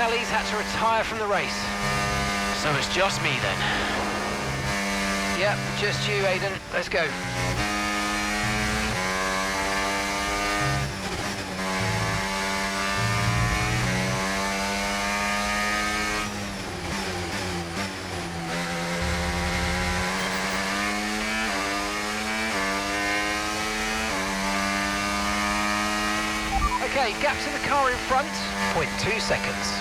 Ali's had to retire from the race. So it's just me then. Yep, just you, Aidan. Let's go. Okay, gap to the car in front, 0.2 seconds.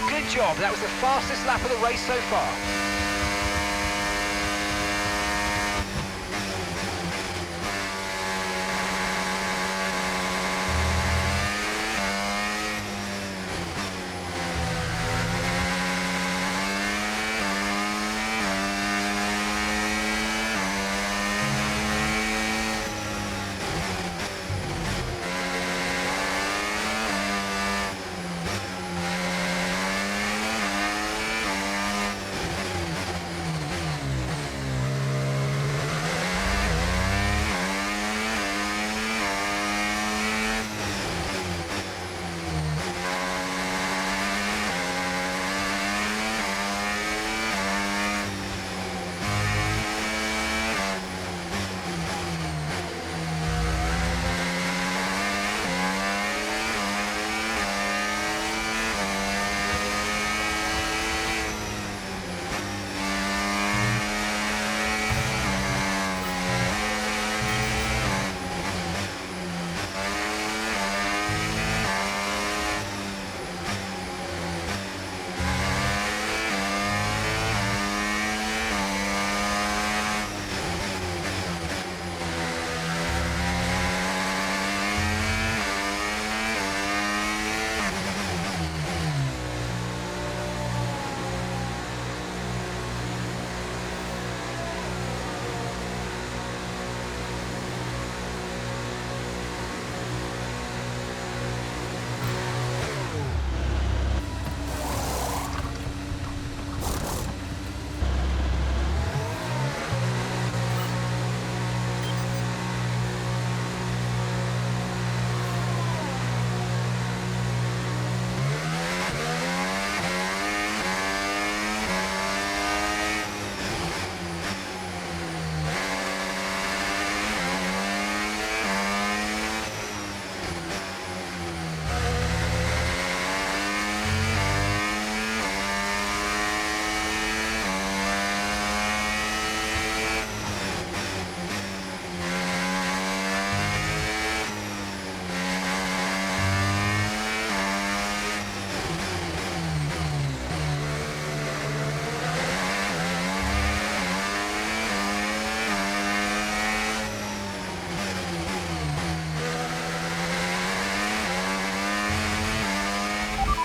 Good job, that was the fastest lap of the race so far.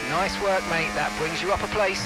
Nice work, mate. That brings you up a place.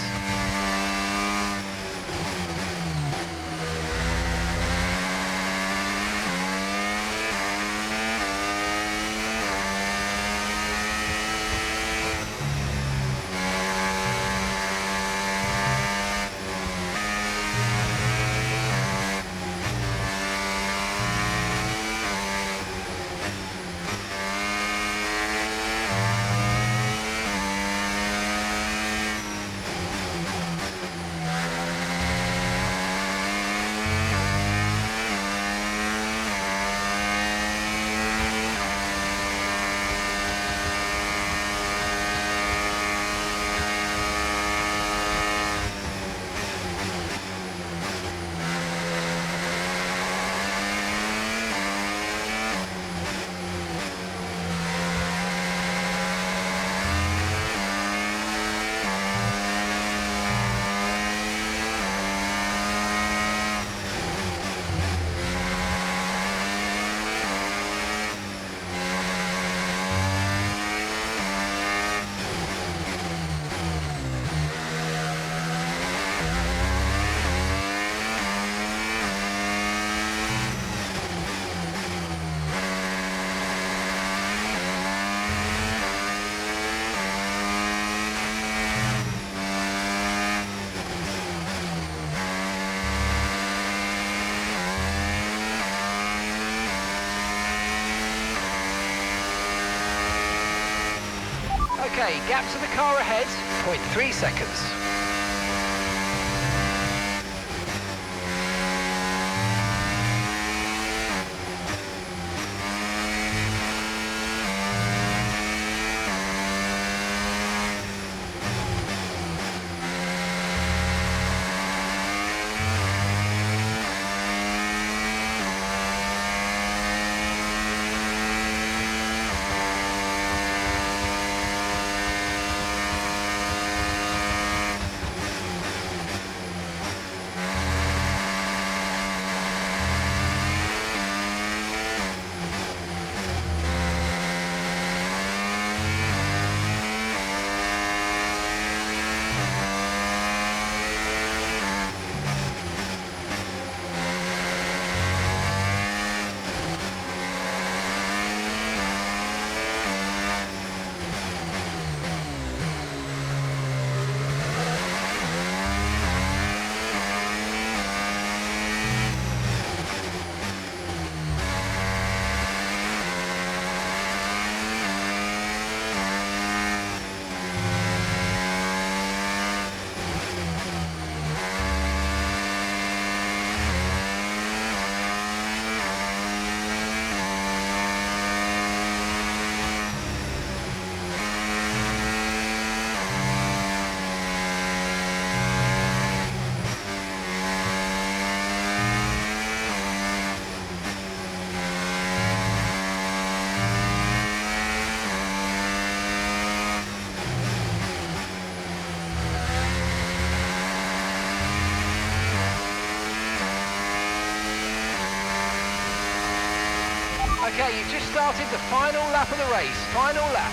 Okay, gap to the car ahead, 0.3 seconds. Okay, you've just started the final lap of the race. Final lap.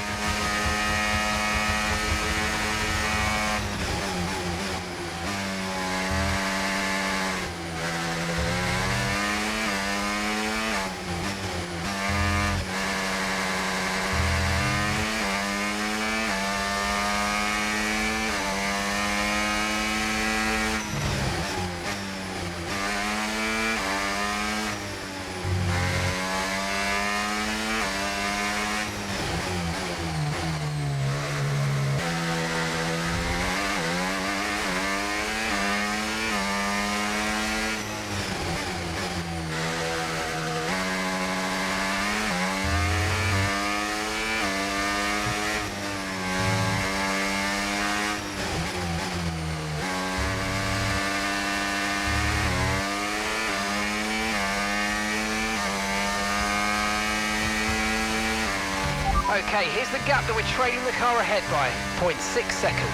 Okay, here's the gap that we're trailing the car ahead by, 0.6 seconds.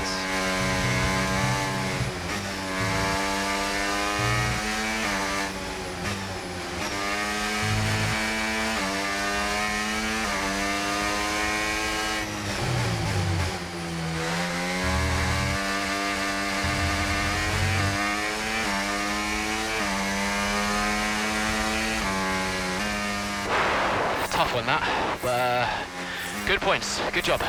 Tough one that, but good points, good job.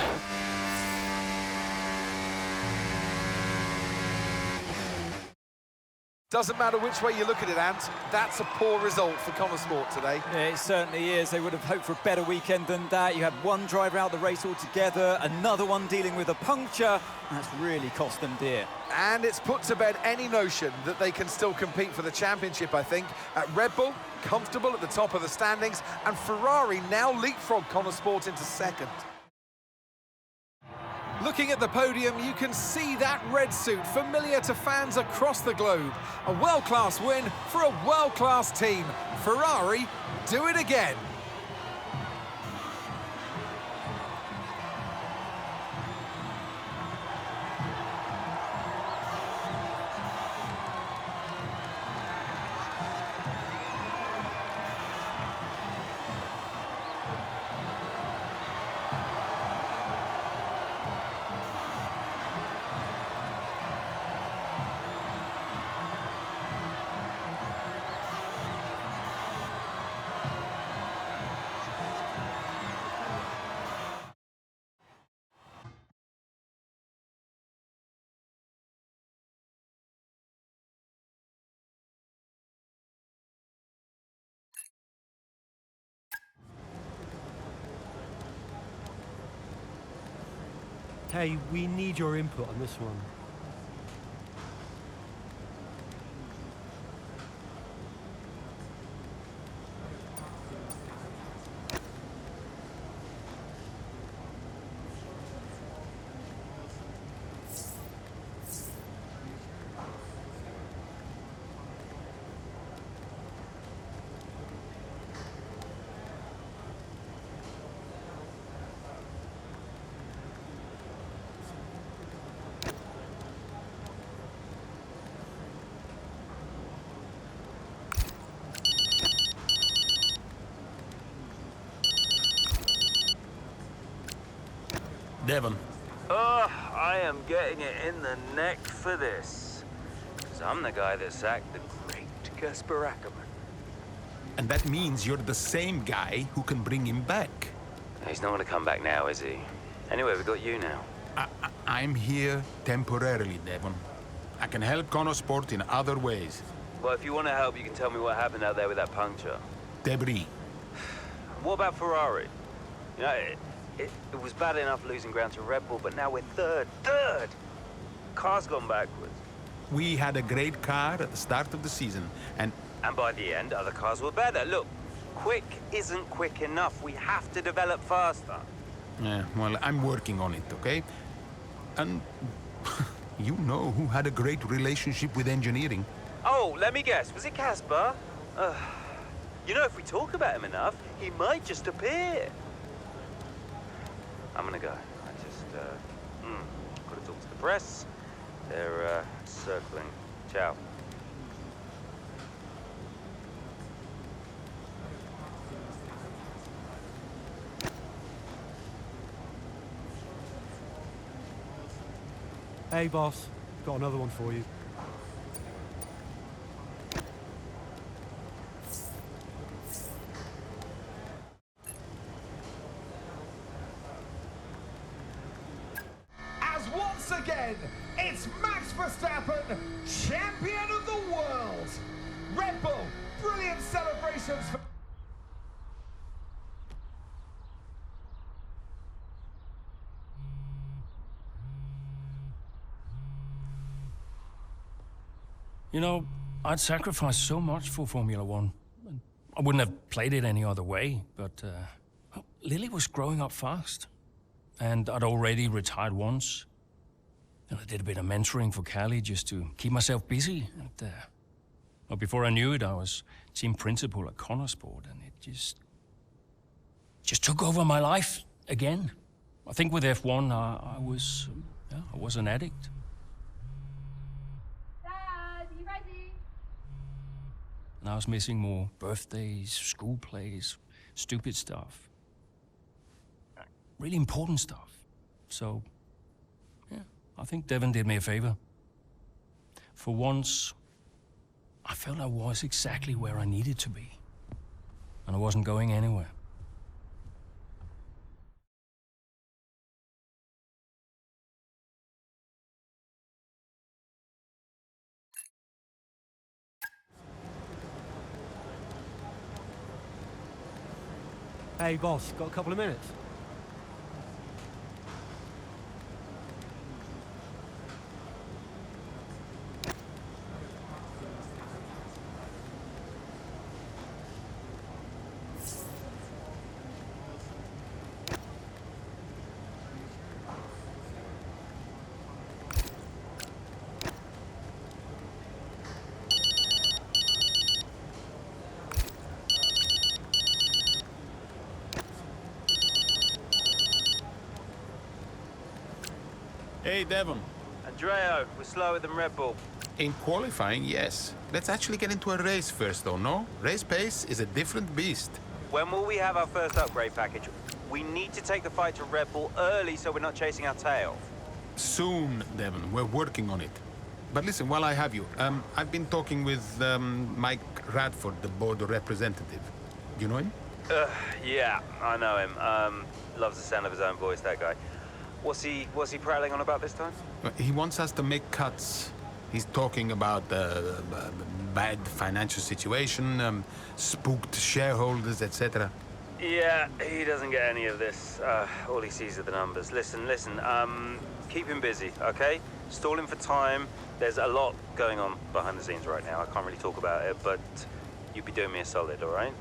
Doesn't matter which way you look at it, Ant, that's a poor result for Connor Sport today. Yeah, it certainly is. They would have hoped for a better weekend than that. You had one driver out the race altogether, another one dealing with a puncture. That's really cost them dear. And it's put to bed any notion that they can still compete for the championship, I think. At Red Bull, comfortable at the top of the standings, and Ferrari now leapfrog Connor Sport into second. Looking at the podium, you can see that red suit familiar to fans across the globe. A world-class win for a world-class team. Ferrari do it again. Hey, we need your input on this one. Devon. Oh, I am getting it in the neck for this. Because I'm the guy that sacked the great Kasper Ackerman. And that means you're the same guy who can bring him back. He's not going to come back now, is he? Anyway, we got you now. I'm here temporarily, Devon. I can help Connosport in other ways. Well, if you want to help, you can tell me what happened out there with that puncture. Debris. What about Ferrari? You know, it was bad enough losing ground to Red Bull, but now we're third. Car's gone backwards. We had a great car at the start of the season, and by the end, other cars were better. Look, quick isn't quick enough. We have to develop faster. yeah, well, I'm working on it, okay? And you know who had a great relationship with engineering. Oh, let me guess. Was it Kasper? You know, if we talk about him enough, he might just appear. I'm gonna go. I just, gotta talk to the press. They're, circling. Ciao. Hey, boss. Got another one for you. As once again, it's Max Verstappen, champion of the world. Red Bull, brilliant celebrations for... You know, I'd sacrificed so much for Formula One. I wouldn't have played it any other way, but Lily was growing up fast. And I'd already retired once. And I did a bit of mentoring for Callie just to keep myself busy. And, well, before I knew it, I was team principal at Connosport, and it just took over my life again. I think with F1, I was an addict. Dad, you ready? And I was missing more birthdays, school plays, stupid stuff. Really important stuff. So, yeah, I think Devon did me a favor. For once, I felt I was exactly where I needed to be. And I wasn't going anywhere. Hey, boss. Got a couple of minutes? Hey, Devon. Andreo, we're slower than Red Bull. In qualifying, yes. Let's actually get into a race first, though, no? Race pace is a different beast. When will we have our first upgrade package? We need to take the fight to Red Bull early so we're not chasing our tail. Soon, Devon. We're working on it. But listen, while I have you, I've been talking with Mike Radford, the board representative. Do you know him? Yeah, I know him. Loves the sound of his own voice, that guy. What's he prattling on about this time? He wants us to make cuts. He's talking about bad financial situation, spooked shareholders, etc. Yeah, he doesn't get any of this. All he sees are the numbers. Listen, keep him busy, okay? Stall him for time. There's a lot going on behind the scenes right now. I can't really talk about it, but you'd be doing me a solid, all right?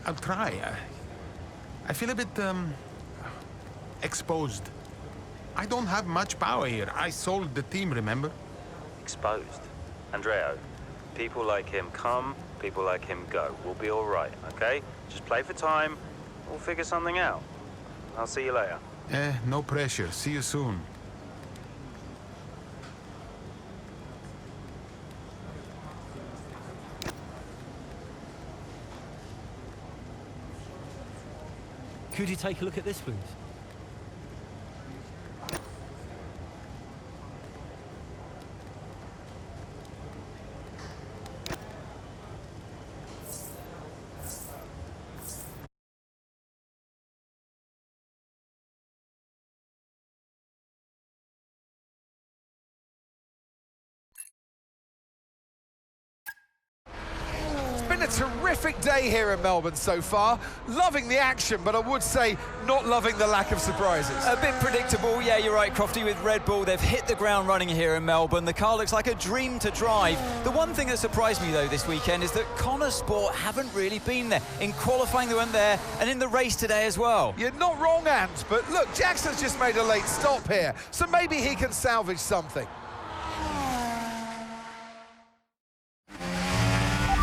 I'll try. I feel a bit, exposed. I don't have much power here. I sold the team, remember? Exposed. Andrea, people like him come, people like him go. We'll be all right, okay? Just play for time. We'll figure something out. I'll see you later. No pressure. See you soon. Could you take a look at this, please? Been a terrific day here in Melbourne so far. Loving the action, but I would say not loving the lack of surprises. A bit predictable, yeah, you're right, Crofty, with Red Bull. They've hit the ground running here in Melbourne. The car looks like a dream to drive. The one thing that surprised me, though, this weekend is that Connor Sport haven't really been there. In qualifying, they weren't there, and in the race today as well. You're not wrong, Ant, but look, Jackson's just made a late stop here, so maybe he can salvage something.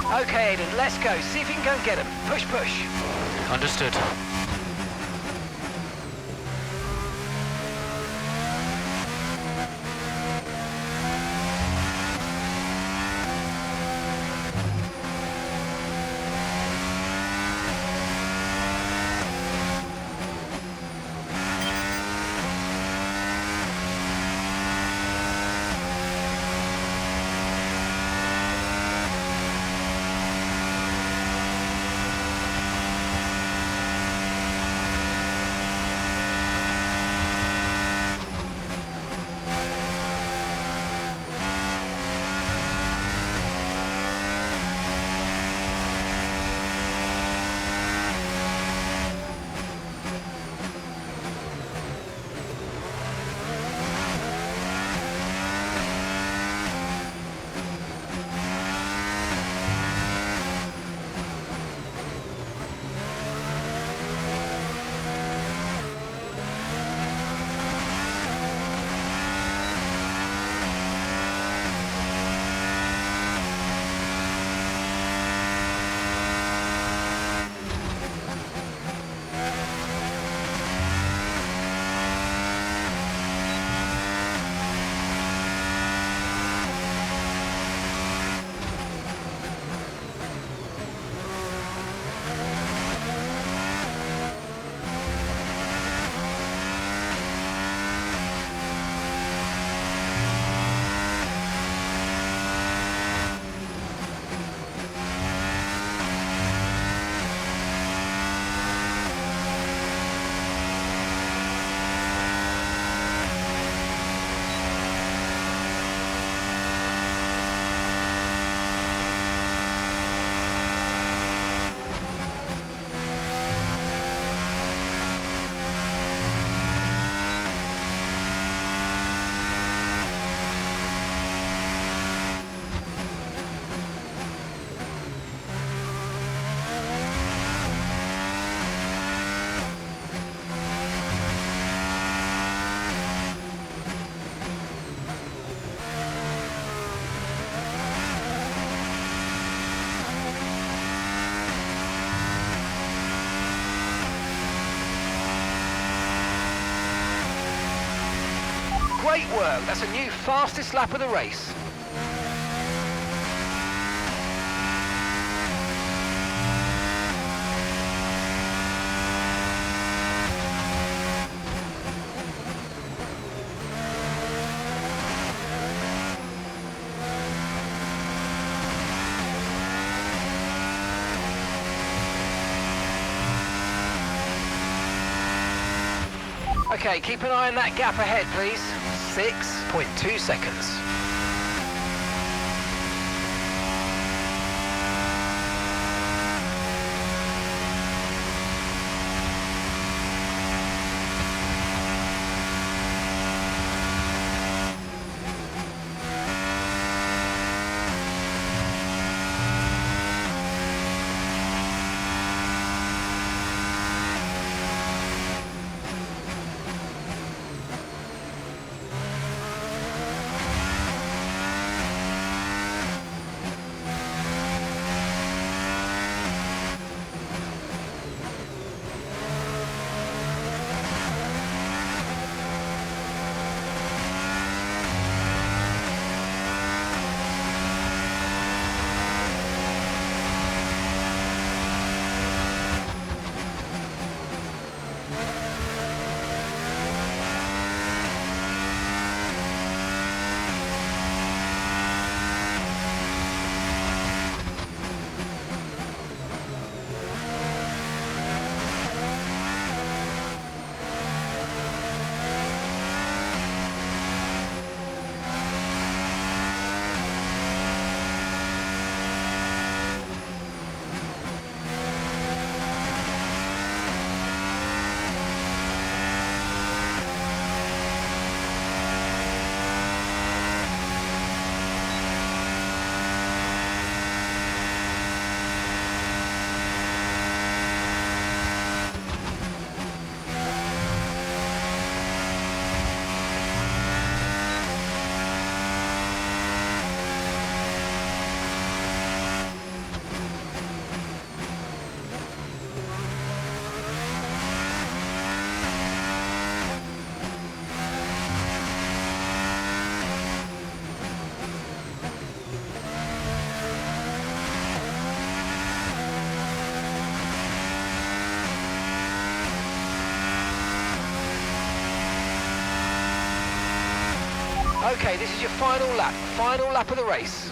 Okay, Aiden, let's go. See if you can go and get him. Push, push. Understood. Great work. That's a new fastest lap of the race. Okay, keep an eye on that gap ahead, please. 6.2 seconds. Okay, this is your final lap of the race.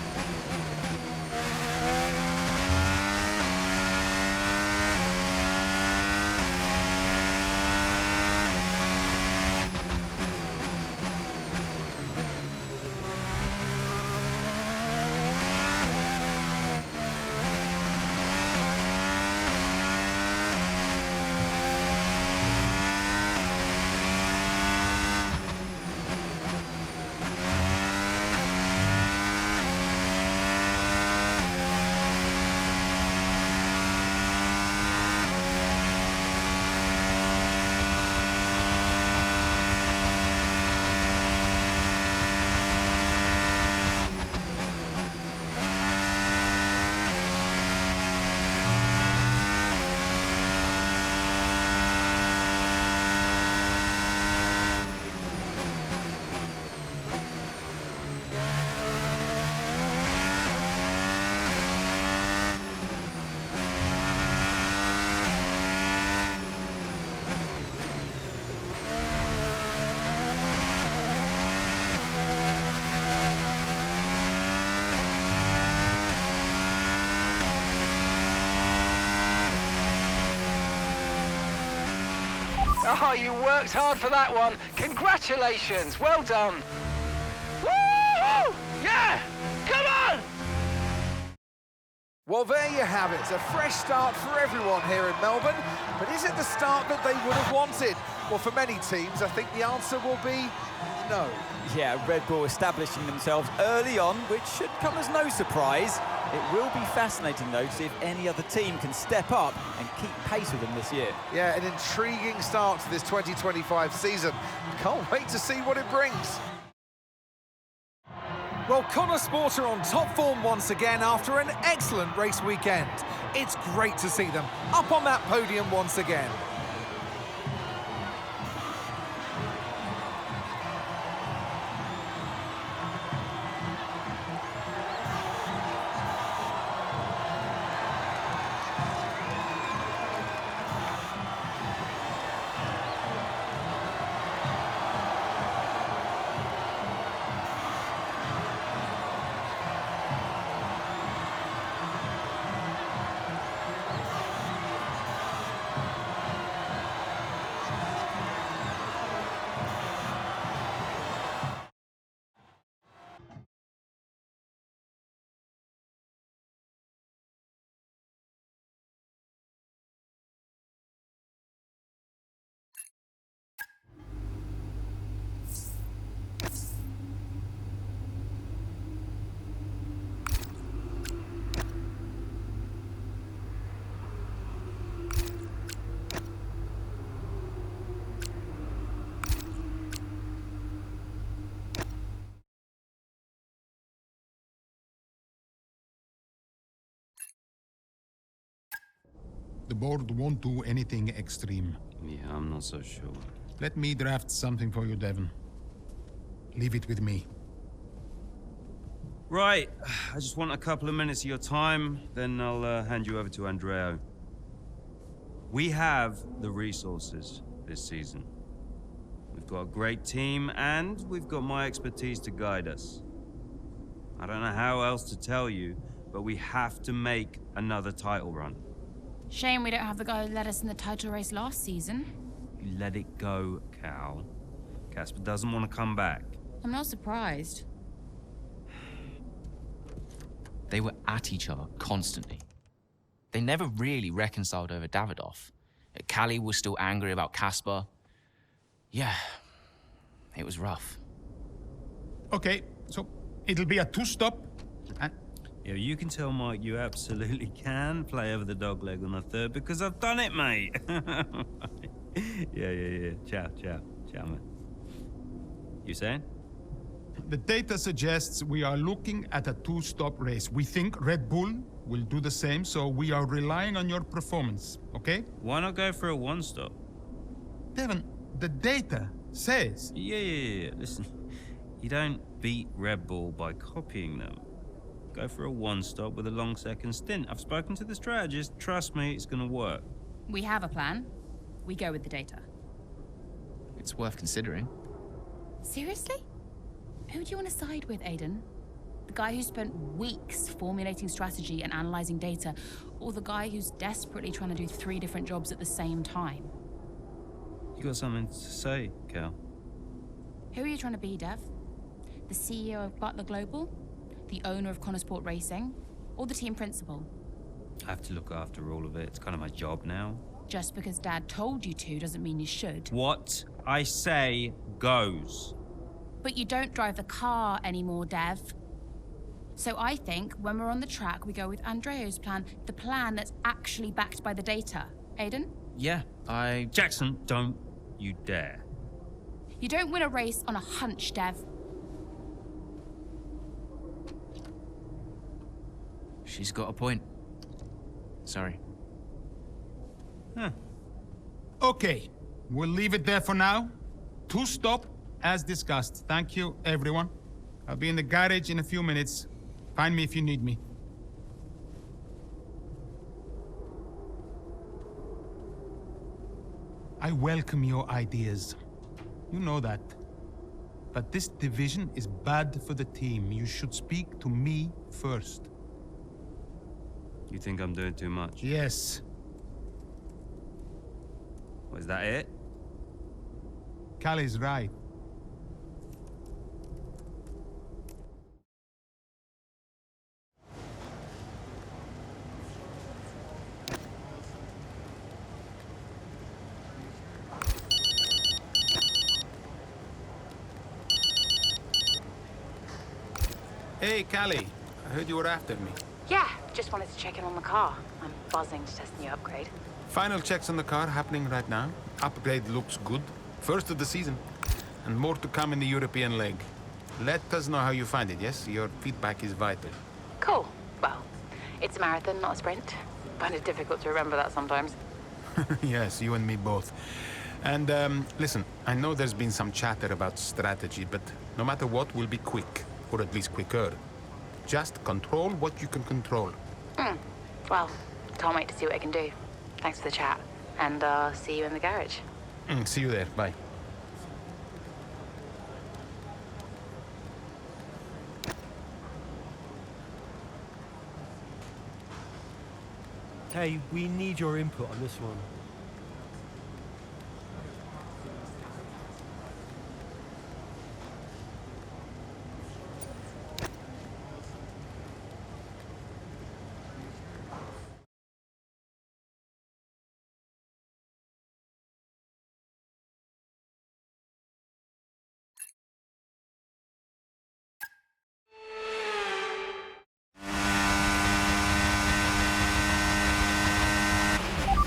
Oh, you worked hard for that one. Congratulations. Well done. Woo! Yeah! Come on! Well, there you have it. A fresh start for everyone here in Melbourne. But is it the start that they would have wanted? Well, for many teams, I think the answer will be no. Yeah, Red Bull establishing themselves early on, which should come as no surprise. It will be fascinating, though, to see if any other team can step up and keep pace with them this year. Yeah, an intriguing start to this 2025 season. Can't wait to see what it brings. Well, Connor Sport are on top form once again after an excellent race weekend. It's great to see them up on that podium once again. The board won't do anything extreme. Yeah, I'm not so sure. Let me draft something for you, Devon. Leave it with me. Right, I just want a couple of minutes of your time, then I'll hand you over to Andrea. We have the resources this season. We've got a great team, and we've got my expertise to guide us. I don't know how else to tell you, but we have to make another title run. Shame we don't have the guy who led us in the title race last season. You let it go, Cal. Casper doesn't want to come back. I'm not surprised. They were at each other constantly. They never really reconciled over Davidoff. Callie was still angry about Casper. Yeah, it was rough. Okay, so it'll be a two-stop. Yeah, you can tell Mike you absolutely can play over the dog leg on the third because I've done it, mate. Yeah. Ciao, mate. You saying? The data suggests we are looking at a two-stop race. We think Red Bull will do the same, so we are relying on your performance, okay? Why not go for a one-stop? Devon, the data says... Yeah. Listen, you don't beat Red Bull by copying them. Go for a one-stop with a long second stint. I've spoken to the strategist. Trust me, it's going to work. We have a plan. We go with the data. It's worth considering. Seriously? Who do you want to side with, Aiden? The guy who spent weeks formulating strategy and analyzing data, or the guy who's desperately trying to do 3 different jobs at the same time? You got something to say, Cal? Who are you trying to be, Dev? The CEO of Butler Global? The owner of Connorsport Racing? Or the team principal? I have to look after all of it. It's kind of my job now. Just because Dad told you to doesn't mean you should. What I say goes. But you don't drive the car anymore, Dev. So I think when we're on the track, we go with Andreo's plan, the plan that's actually backed by the data. Aiden? Yeah, Jackson, don't you dare. You don't win a race on a hunch, Dev. She's got a point. Sorry. Huh. Okay, we'll leave it there for now. To stop, as discussed. Thank you, everyone. I'll be in the garage in a few minutes. Find me if you need me. I welcome your ideas. You know that. But this division is bad for the team. You should speak to me first. You think I'm doing too much? Yes. Was that it? Callie's right. Hey, Callie. I heard you were after me. Yeah, just wanted to check in on the car. I'm buzzing to test the new upgrade. Final checks on the car happening right now. Upgrade looks good. First of the season. And more to come in the European leg. Let us know how you find it, yes? Your feedback is vital. Cool. Well, it's a marathon, not a sprint. Find it difficult to remember that sometimes. Yes, you and me both. And, listen, I know there's been some chatter about strategy, but no matter what, we'll be quick. Or at least quicker. Just control what you can control. Well, can't wait to see what I can do. Thanks for the chat. And, see you in the garage. See you there. Bye. Hey, we need your input on this one.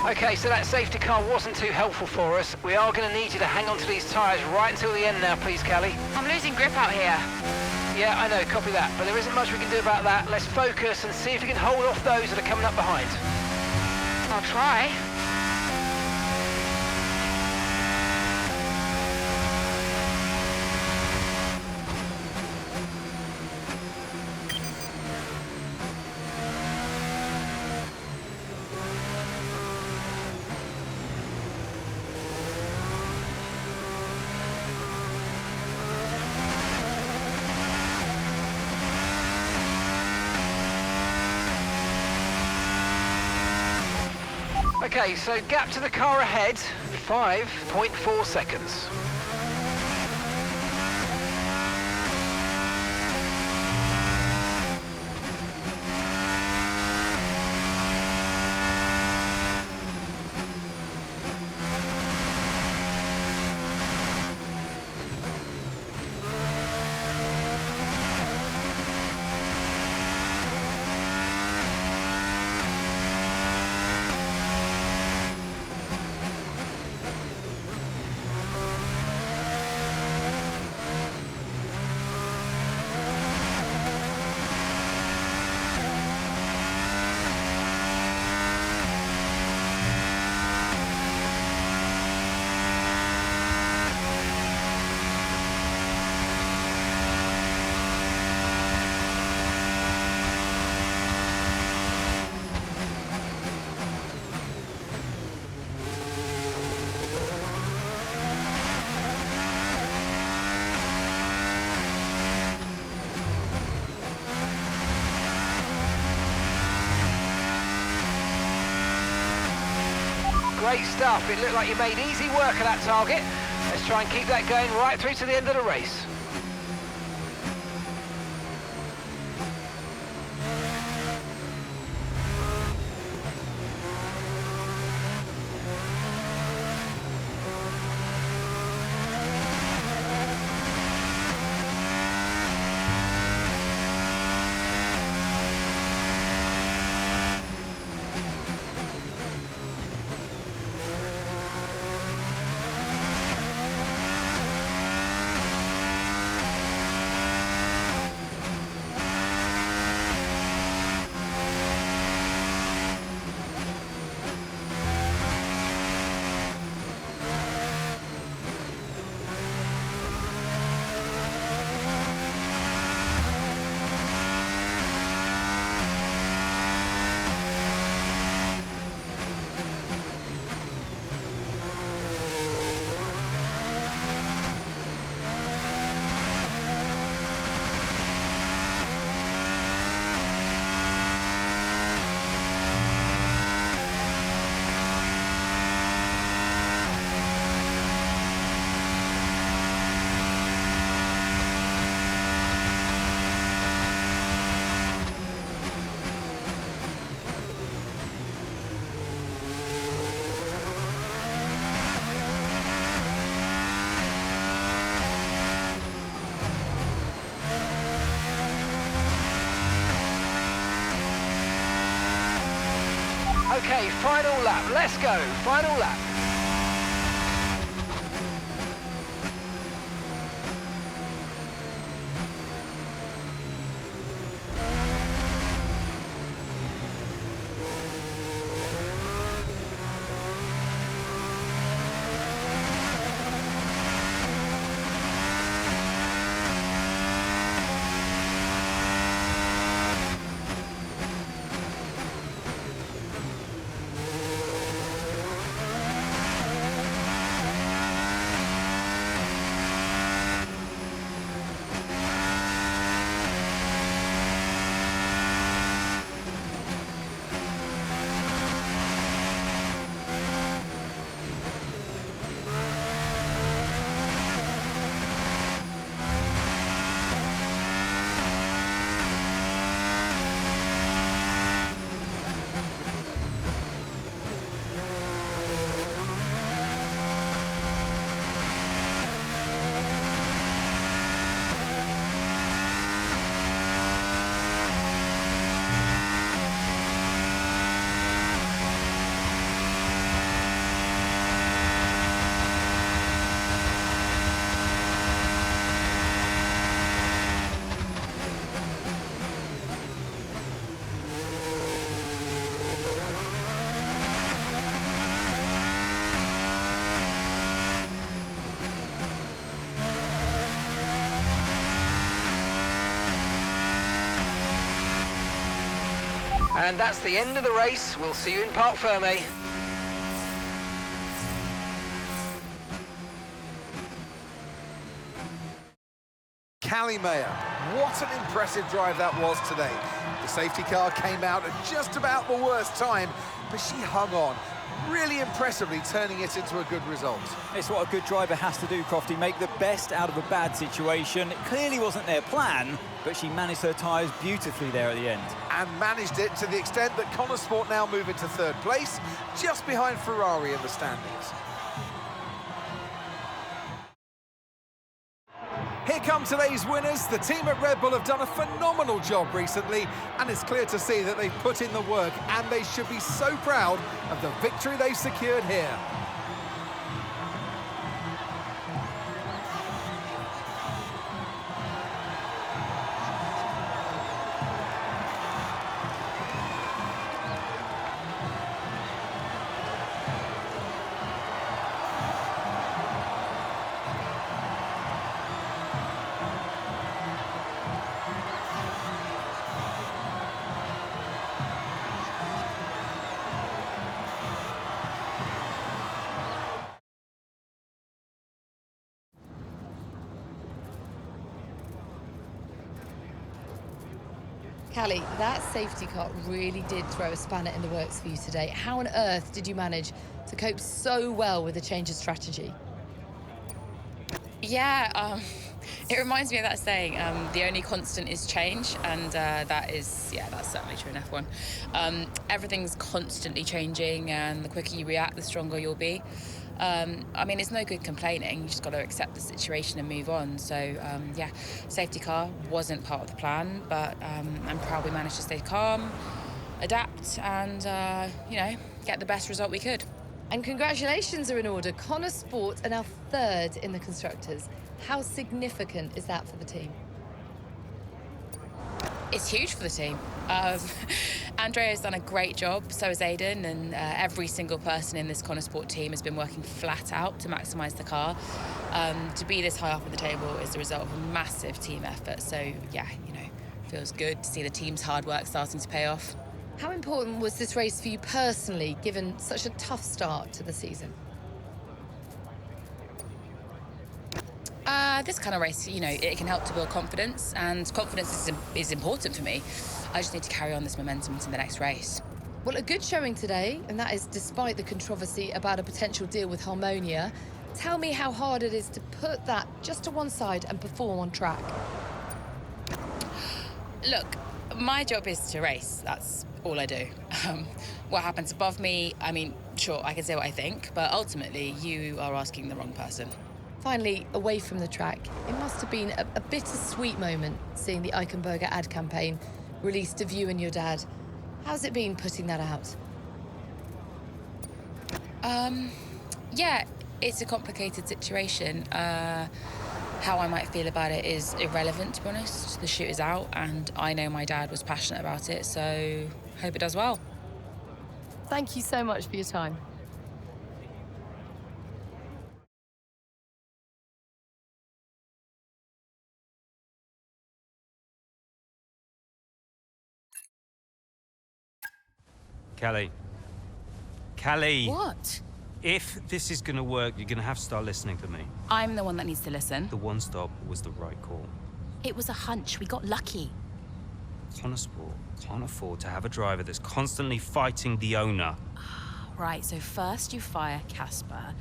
Okay, so that safety car wasn't too helpful for us. We are going to need you to hang on to these tyres right until the end now, please, Callie. I'm losing grip out here. Yeah, I know, copy that. But there isn't much we can do about that. Let's focus and see if we can hold off those that are coming up behind. I'll try. Okay, so gap to the car ahead, 5.4 seconds. Great stuff. It looked like you made easy work of that target. Let's try and keep that going right through to the end of the race. Okay, final lap. Let's go. Final lap. And that's the end of the race. We'll see you in Parc Fermé. Callie Mayer, what an impressive drive that was today. The safety car came out at just about the worst time, but she hung on, really impressively turning it into a good result. It's what a good driver has to do, Crofty, make the best out of a bad situation. It clearly wasn't their plan, but she managed her tyres beautifully there at the end. And managed it to the extent that Connor Sport now move into third place, just behind Ferrari in the standings. Here come today's winners. The team at Red Bull have done a phenomenal job recently, and it's clear to see that they've put in the work, and they should be so proud of the victory they've secured here. Callie, that safety car really did throw a spanner in the works for you today. How on earth did you manage to cope so well with the change of strategy? Yeah, it reminds me of that saying, the only constant is change, and that's certainly true in F1. Everything's constantly changing, and the quicker you react, the stronger you'll be. I mean, it's no good complaining, you just got to accept the situation and move on. So, safety car wasn't part of the plan, but I'm proud we managed to stay calm, adapt, and, get the best result we could. And congratulations are in order. Connor Sport are now third in the Constructors. How significant is that for the team? It's huge for the team. Andrea's done a great job, so has Aiden, and every single person in this Connor Sport team has been working flat out to maximise the car. To be this high up at the table is the result of a massive team effort, so feels good to see the team's hard work starting to pay off. How important was this race for you personally, given such a tough start to the season? This kind of race, it can help to build confidence, and confidence is important for me. I just need to carry on this momentum into the next race. Well, a good showing today, and that is despite the controversy about a potential deal with Harmonia. Tell me how hard it is to put that just to one side and perform on track. Look, my job is to race. That's all I do. What happens above me, I mean, sure, I can say what I think, but ultimately, you are asking the wrong person. Finally, away from the track, it must have been a bittersweet moment seeing the Eichenberger ad campaign released of you and your dad. How's it been putting that out? Yeah, it's a complicated situation. How I might feel about it is irrelevant, to be honest. The shoot is out, and I know my dad was passionate about it, so hope it does well. Thank you so much for your time. Callie. What? If this is gonna work, you're gonna have to start listening to me. I'm the one that needs to listen. The one stop was the right call. It was a hunch. We got lucky. Connor Sport can't afford to have a driver that's constantly fighting the owner. Right, so first you fire Casper,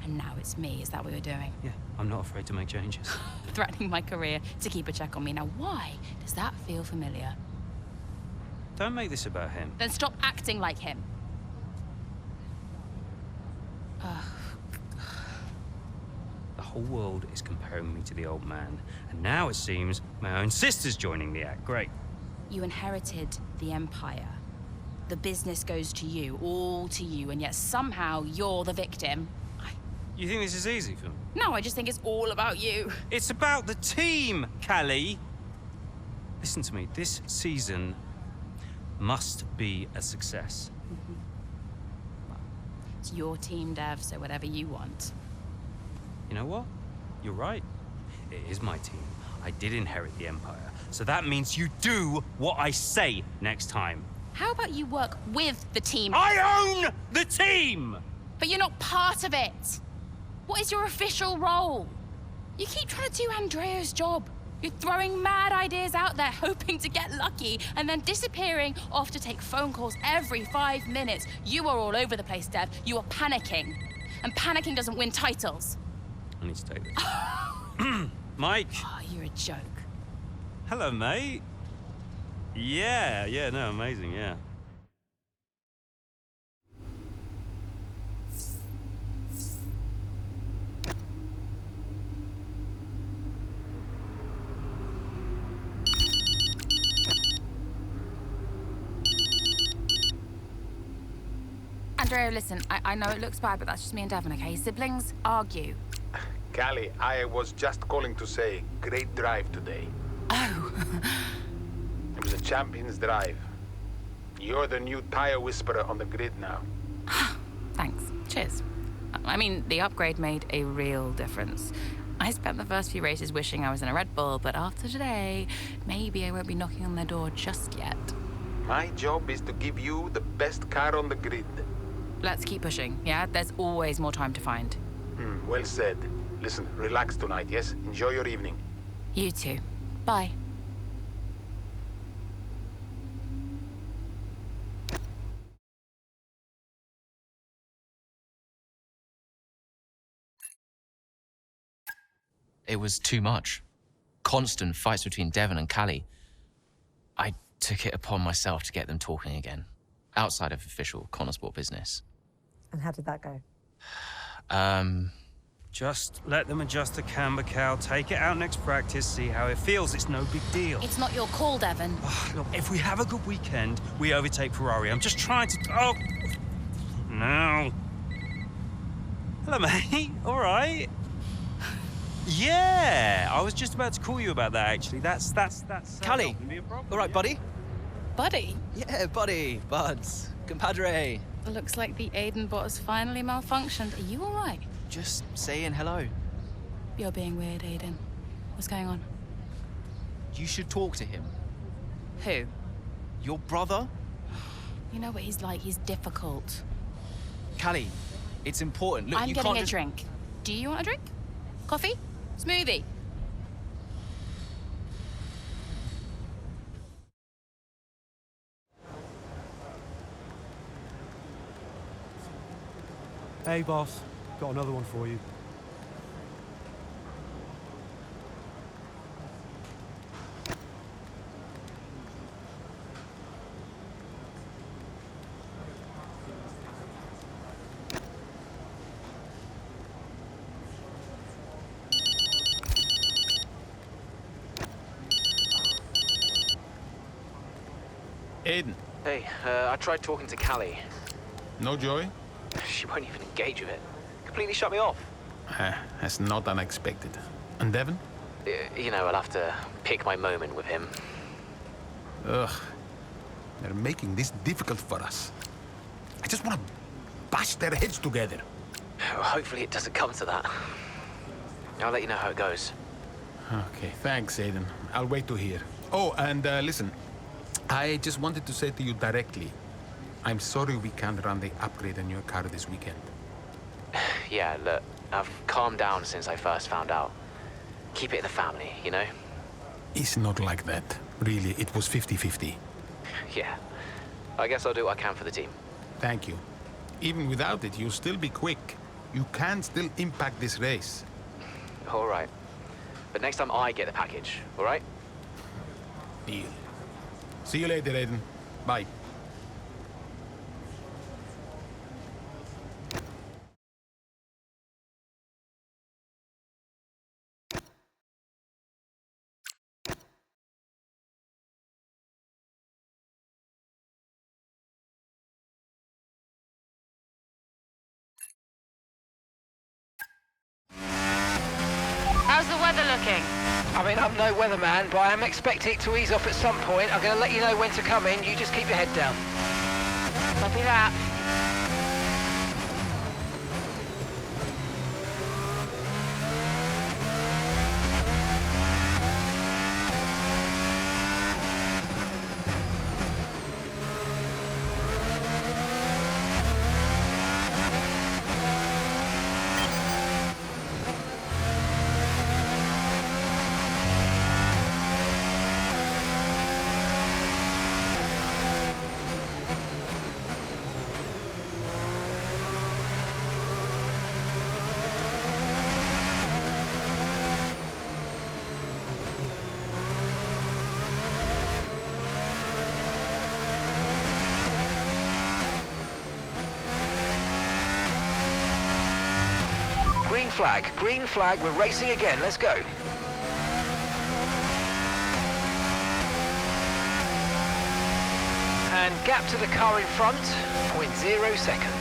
and now it's me. Is that what you're doing? Yeah, I'm not afraid to make changes. Threatening my career to keep a check on me. Now, why does that feel familiar? Don't make this about him. Then stop acting like him. The whole world is comparing me to the old man, and now it seems my own sister's joining the act. Great. You inherited the Empire. The business goes to you, all to you, and yet somehow you're the victim. You think this is easy for me? No, I just think it's all about you. It's about the team, Callie. Listen to me, this season must be a success. It's your team, Dev, so whatever you want. You know what? You're right. It is my team. I did inherit the Empire. So that means you do what I say next time. How about you work with the team? I own the team! But you're not part of it. What is your official role? You keep trying to do Andrea's job. You're throwing mad ideas out there, hoping to get lucky, and then disappearing off to take phone calls every 5 minutes. You are all over the place, Dev. You are panicking. And panicking doesn't win titles. I need to take this. Mike! Oh, you're a joke. Hello, mate. Yeah, no, amazing, yeah. Andrea, listen, I know it looks bad, but that's just me and Devon, okay? Siblings argue. Callie, I was just calling to say, great drive today. Oh. It was a champion's drive. You're the new tire whisperer on the grid now. Thanks. Cheers. I mean, the upgrade made a real difference. I spent the first few races wishing I was in a Red Bull, but after today, maybe I won't be knocking on their door just yet. My job is to give you the best car on the grid. Let's keep pushing, yeah? There's always more time to find. Well said. Listen, relax tonight, yes? Enjoy your evening. You too. Bye. It was too much. Constant fights between Devon and Callie. I took it upon myself to get them talking again, outside of official Connor Sport business. And how did that go? Just let them adjust the camber, Cal. Take it out next practice, see how it feels. It's no big deal. It's not your call, Devon. Look, if we have a good weekend, we overtake Ferrari. I'm just trying to... Oh! No. Hello, mate. All right. Yeah, I was just about to call you about that, actually. That's Callie, all right, buddy? Buddy? Yeah, buddy, buds, compadre. Looks like the Aiden bot has finally malfunctioned. Are you all right? Just saying hello. You're being weird, Aiden. What's going on? You should talk to him. Who? Your brother? You know what he's like. He's difficult. Callie, it's important. Look, I'm you getting can't a just... drink. Do you want a drink? Coffee? Smoothie? Hey, boss. Got another one for you. Aiden. Hey, I tried talking to Callie. No joy? She won't even engage with it. Completely shut me off. That's not unexpected. And Devon? You know, I'll have to pick my moment with him. Ugh. They're making this difficult for us. I just want to bash their heads together. Hopefully it doesn't come to that. I'll let you know how it goes. Okay, thanks, Aiden. I'll wait to hear. Oh, and listen. I just wanted to say to you directly, I'm sorry we can't run the upgrade on your car this weekend. Yeah, look, I've calmed down since I first found out. Keep it in the family, you know? It's not like that. Really, it was 50-50. Yeah. I guess I'll do what I can for the team. Thank you. Even without it, you'll still be quick. You can still impact this race. All right. But next time I get the package, all right? Deal. See you later, Aiden. Bye. How's the weather looking? I mean, I'm no weatherman, but I am expecting it to ease off at some point. I'm going to let you know when to come in. You just keep your head down. Copy that. Green flag, we're racing again, let's go. And gap to the car in front, 0.0 seconds.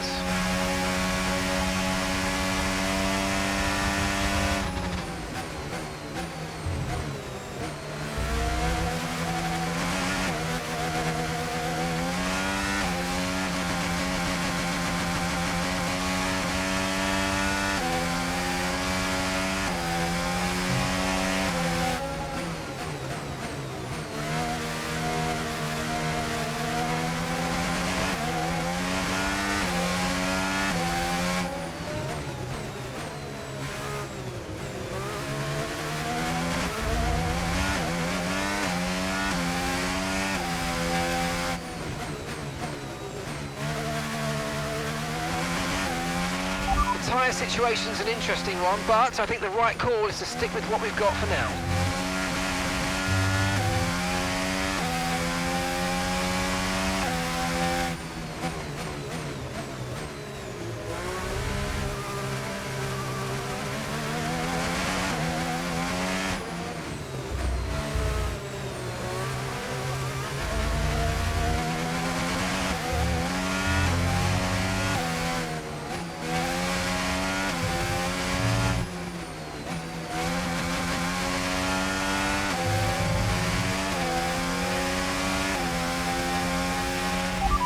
tyre situation's an interesting one, but I think the right call is to stick with what we've got for now.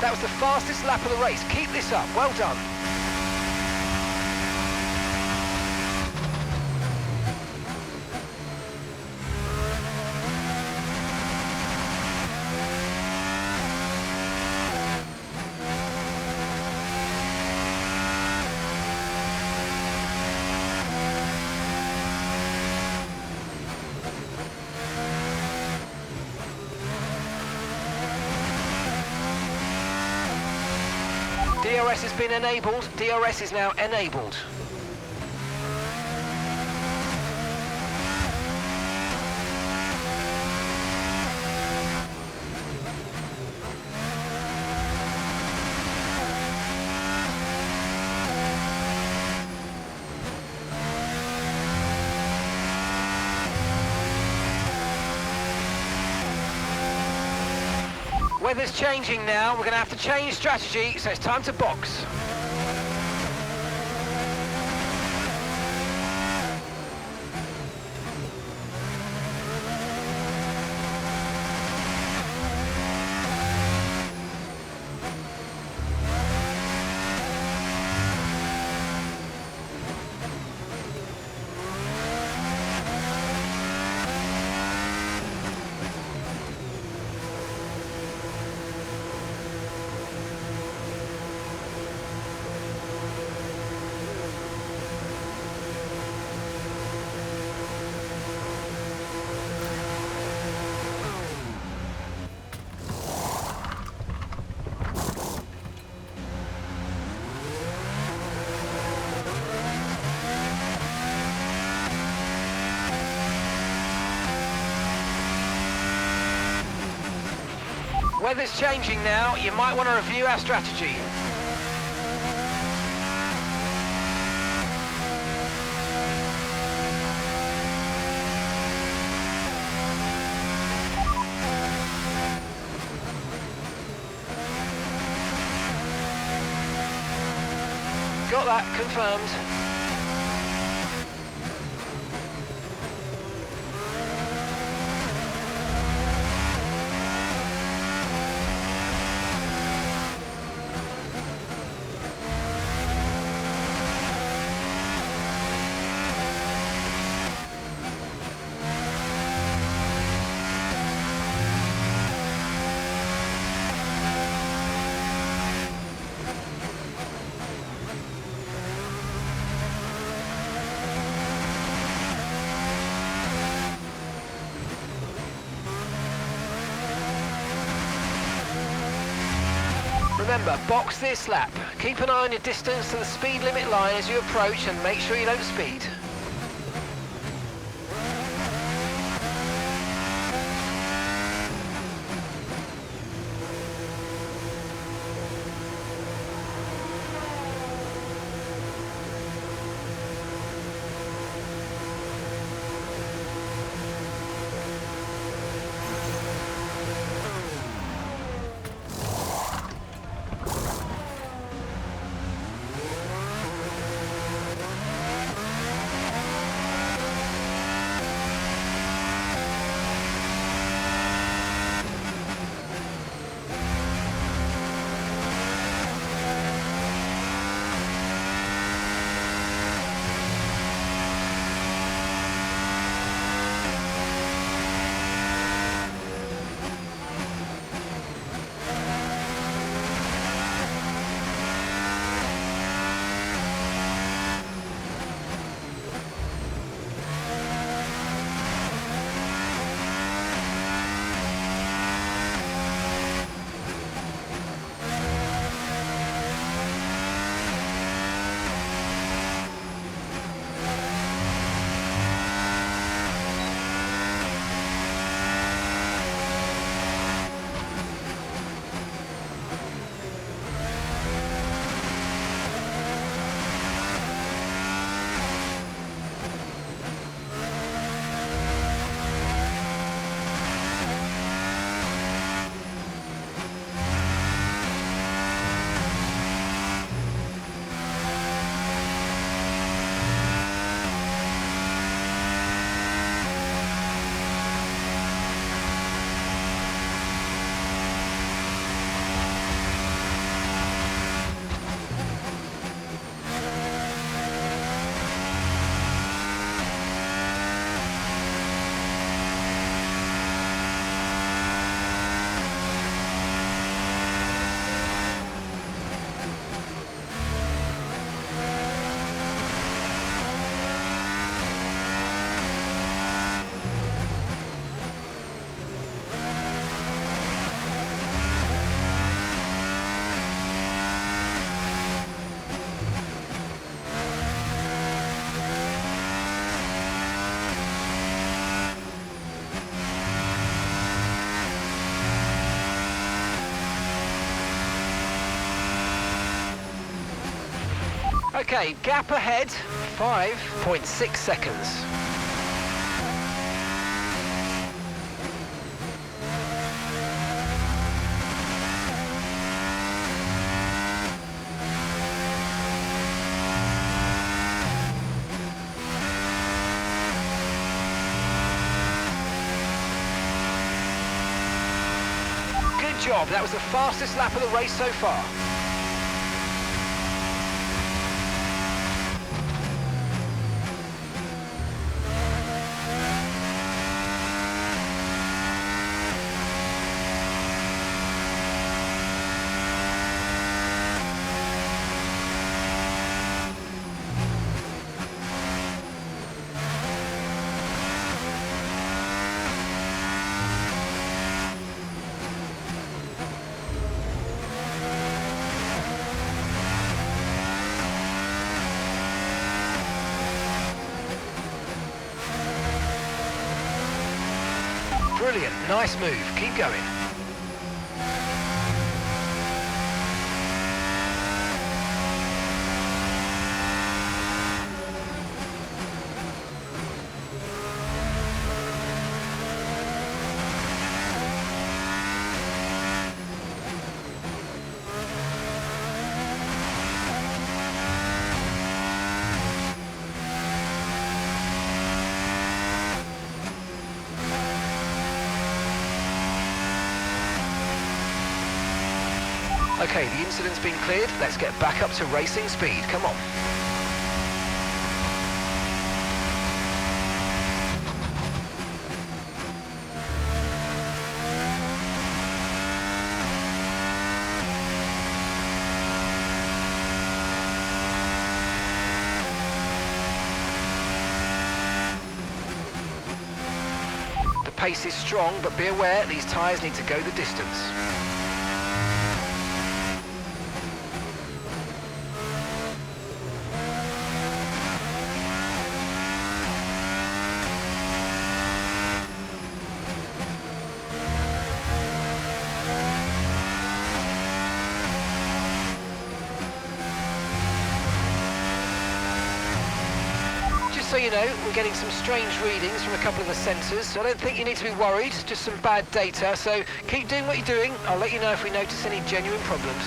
That was the fastest lap of the race. Keep this up. Well done. DRS has been enabled. DRS is now enabled. Weather's changing now. We're going to have to change strategy, so it's time to box. Weather's changing now. You might want to review our strategy. Got that confirmed. Remember, box this lap. Keep an eye on your distance to the speed limit line as you approach and make sure you don't speed. Okay, gap ahead, 5.6 seconds. Good job, that was the fastest lap of the race so far. Brilliant, nice move, keep going. Okay, the incident's been cleared. Let's get back up to racing speed. Come on. The pace is strong, but be aware these tyres need to go the distance. So you know, we're getting some strange readings from a couple of the sensors, so I don't think you need to be worried, just some bad data, so keep doing what you're doing. I'll let you know if we notice any genuine problems.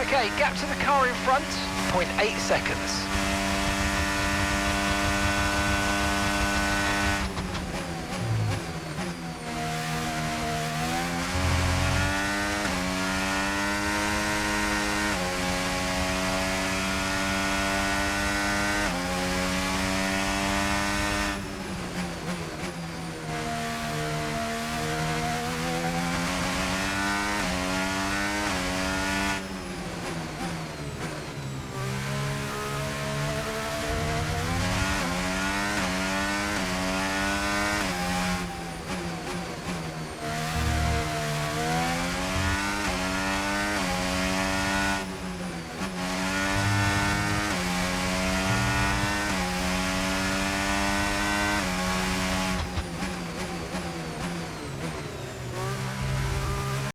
Okay, gap to the car in front, 0.8 seconds.